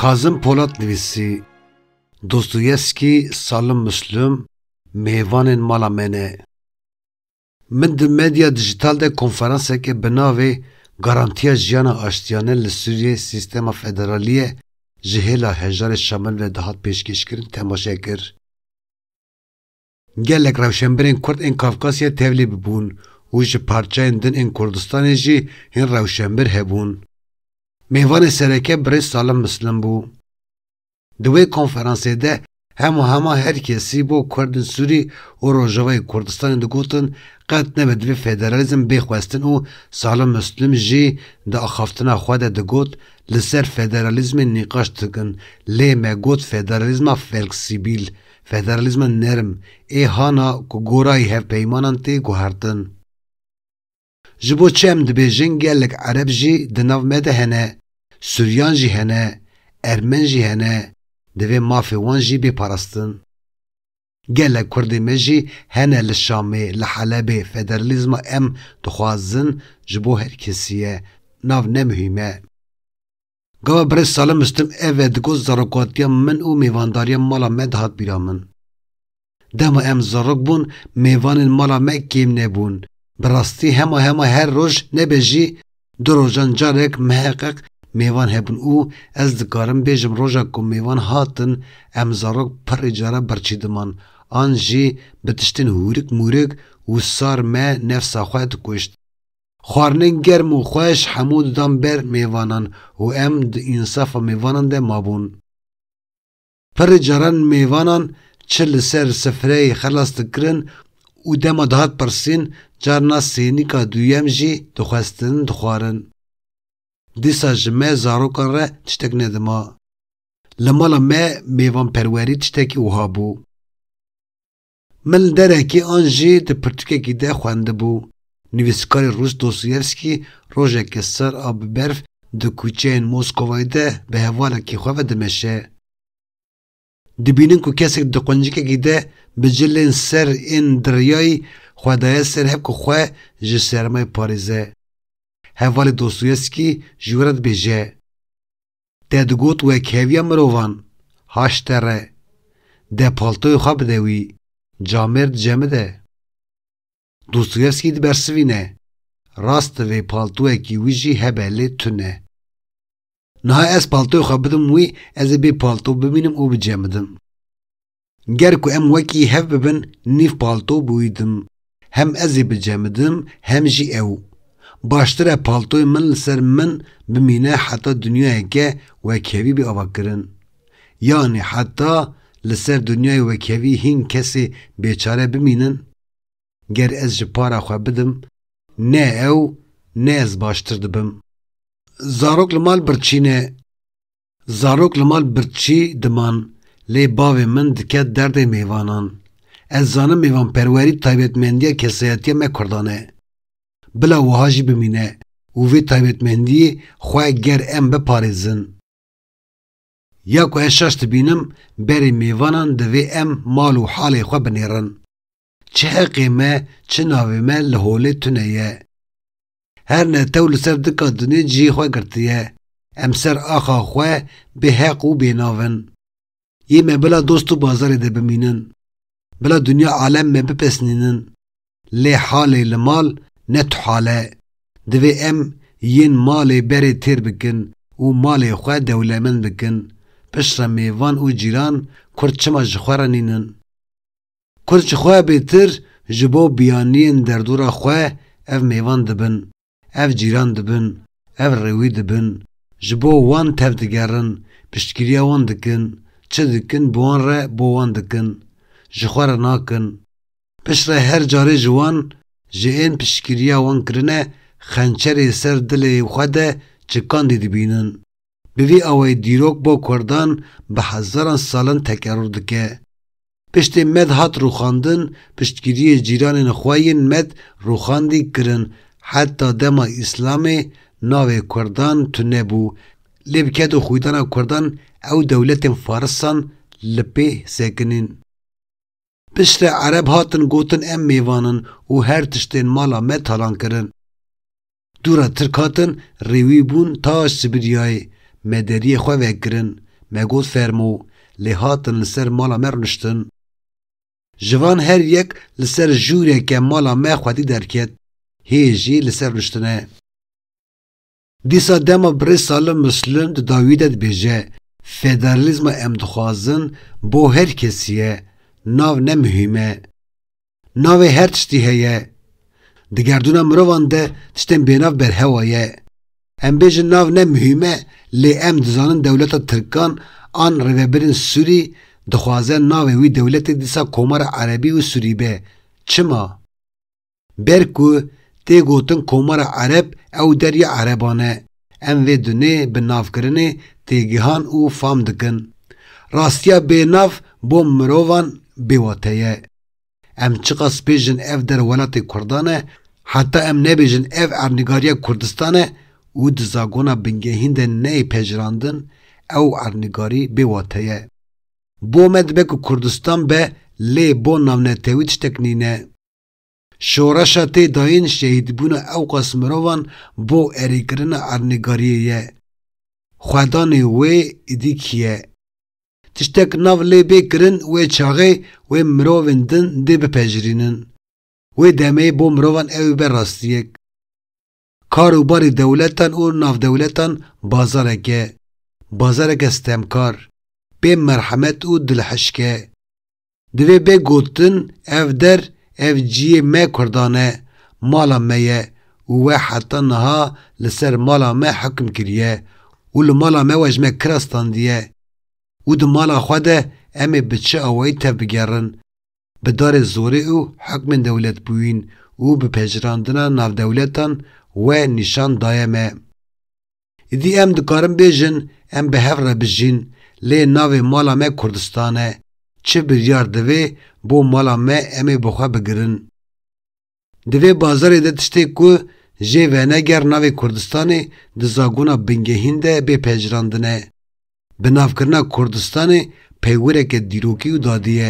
Kazım Polat nivîsî Dostoyevskî Salim Müslüm mêvanên mala me ne. Min di medya dijital de konferansekê bi navê Garantiya Jiyana Aştiyane li Sûriyê Sîstema Federaliyê ji hêla hejarê Şamil ve dihat pêşkêşkirin temaşe kir. Gelek rewşenbirên Kurd ên Kafkasyayê tevlî bibûn û ji parçayên din ên Kurdistanê jî hin rewşenbir hebûn. Mêvanê sereke Birêz Salim Müslüm bû. Di wê konferansê de hema her kesî bo Kurdên Sûrî û Rojavayê Kurdistanê digotin qet nebe divê federalizm bêxwestin û Salim Müslüm jî di axaftina xwe de digot li ser federalizmê nîqaş dikin lê me got federalizma fleksîbîl, federalizma nerm ê hana ku gorayî hevpeymanan tê guhertin. Ji bo çi em dibêjin gelek Ereb jî di nav me de hene, Sûriyan jî hene, Ermen jî hene, divê mafê wan jî bêparastin. Gelek Kurdê me jî hene li Şamê, li Helebê federalizma em dixwazin ji bo her kesî ye, nav ne mühîm e. Gava Birêz Salim Müslüm ev e digot zarokatiya min û mêvandariya mala me dihat bîra min. Dema em zarok bûn mêvanên mala me kêm nebûn. Bi rastî hema her roj nebe jî du rojan carek meheqeq mêvan hebûn û ez dikarim bêjim roja ku mêvan hatin em zarok pirê cara berçî diman an jî bi tiştên hûrik mûrik û sar me nefsa xwe dikuşt. Xwarinên germ û xweş hemû didan ber mêvanan û em di însafa mêvanan de mabûn. Pirê caran mêvanan çi li ser sifireyê xelas dikirin û dema dihat pirsîn carna sênîka duyem jî dixwestin dixwarin. Dîsa ji me zarokan re tiştek nedima. Li mala me mêvanperwerî tiştekî wiha bû. Min li derekê an jî di pirtûkekê de xwendibû. Nivîskarê Rûs Dostoyevskî rojeke ser a bi berf di kûçeyên Moskowayê de bi hevalekî xwe ve dimeşe. Dibînin ku kesek di quncikekê de bi cilên ser ên diryayî xwedaye ser hev ku xwe ji sermayê parêze. Hevalê Dostoyevskî ji we re dibêje. Te digot wekheviya mirovan, haş te re. De paltoyê xwe bide wî, camêr dicemi de. Dostoyevskî dibersivîne. Rast divê paltoyekî wî jî hebe lê tune. Niha ez paltoyê xwe bidim wî ez ê bê palto bimînim û bicemidim. Ger ku em wekî hev bibin nîv palto bûyîdim. Hem ez ê bicemidim hem jî ew. Baştir e paltoyê min li ser min bimîne heta dunyayeke wekhevî bê avakirin. Yani heta li ser dunyayê wekhevî hîn kesê bêçare bimînin. Ger ez ji para xwe bidim, ne ew ne ez baştir dibim. Zarok li mal birçîne. Zarok li mal birçî diman, lê bavê min dike derdê mêvanan. Ez zanim mêvanperwerî taybetmendiya kesayetiya me Kurdan e. Bila wiha jî bimîne û vê taybetmendiyê xwe ger em biparêzin. Ya ku ez şaş dibînim berê mêvanan divê em mal û halê xwe binêrin. Çi heqê me, çi navê me li holê tune ye. Her netew li ser dika dinê cihê xwe girtiye. Em ser axa xwe bê heq û bênavin. Yê me bila dost û bazarê de bimînin. Bila dunya alem me bipesnînin. Lê halê li mal ne tuhale. Divê em yên malê berê têr bikin û malê xwe dewlemend bikin. Piştre mêvan û cîran Kurd çima ji xwe re nînin. Kurd ji xwe bêtir ji bo biyaniyên derdora xwe ev mêvan dibin, ev cîran dibin, ev rêwî dibin, ji bo wan tev digerin, piştgiriya wan dikin, çi dikin bi wan re bo wan dikin, ji xwe re nakin. Piştre her carê ji wan ji ên piştgiriya wan kirine xençerê ser dilê xwe de çikandî dibînin. Bi vî awayî dîrok bo Kurdan bi hezaran salan tekerrür dike. Piştê med hat rûxandin, piştgiriyê cîranên xwe yên med rûxandî kirin. Heta dema Îslamê navê Kurdan tune bû. Lê bi ket û xwîdana Kurdan ew dewletên Farisan li pê sekinîn. Piştre Ereb hatin gotin em mêvanin û her tiştên mala me talan kirin. Dûra Tirk hatin rêwî bûn ta Sibiryayê. Mederiyê xwe vekirin. مگوت فرمو لهاتن لسر مالا مرنشتن. جوان هر یک لسر جوره که مالا ما خودی درکت هیجی لسر نشتنه. دیسا دما بری سالم مسلم ده داویدت بیجه فدرالیزم ام دخوازن بو هر کسیه ناو نمهمه ناو هر تشتی هیه دگردونا مروان ده تشتن بیناو بر هوایه ام بیجه ناو نمهمه لی ام دزانن دولت ترکان آن رویبرین سوری دخوازن ناو وی دولت دیسا کومار عربی و سوری به چما؟ برکو تی گوتن کومار عرب او دریا عربانه ام وی دونه به ناف کرنه تیگهان او فام دکن راستیا به ناف بو مروان بیواتیه ام چقاس بیجن اف در ولات کردانه حتی ام نبیجن اف ارنگاریا کردستانه او دزاگونا بنگهین ده نی پجراندن او ارنگاری بیواتیه بو مدبکو کردستان به لی بو نامنه تیویچ تکنینه شورشا تی داین شهید بونه او قسمروان بو اریکرن ارنگاریه خودانی وی ایدی کیه تشتک ناو لی بکرن وی چاقی وی مروون دن دی بپجرینن وی دمه بو مروان او براستیک کارو باری دولتان و ناو دولتان بازارکه استمکار به مرحمت و دلحشکه دوی به گوتن او در اف جی ما کردانه مالا میه و حتی نها لسر مالا ما حکم کریه و لمالا ما وجمه کرستان دیه و دو مالا خوده امی بچه آوائی تف بگرن بدار زوری و حکم دولت بوین و بپجراندن ناو دولتان و نشان دایمه ایدی ام دکارم بیجن ام به هفره بجین لی ناو مالا ما کردستانه چه بریار دوی بو مالا ما امی بخوا بگرن دوی بازاری ده تشتی که جه و نگر ناوی کردستانی دزاگونا بنگهین ده بی پجراندنه بناف کرنا کردستانی پیوره که دیروکی و دادیه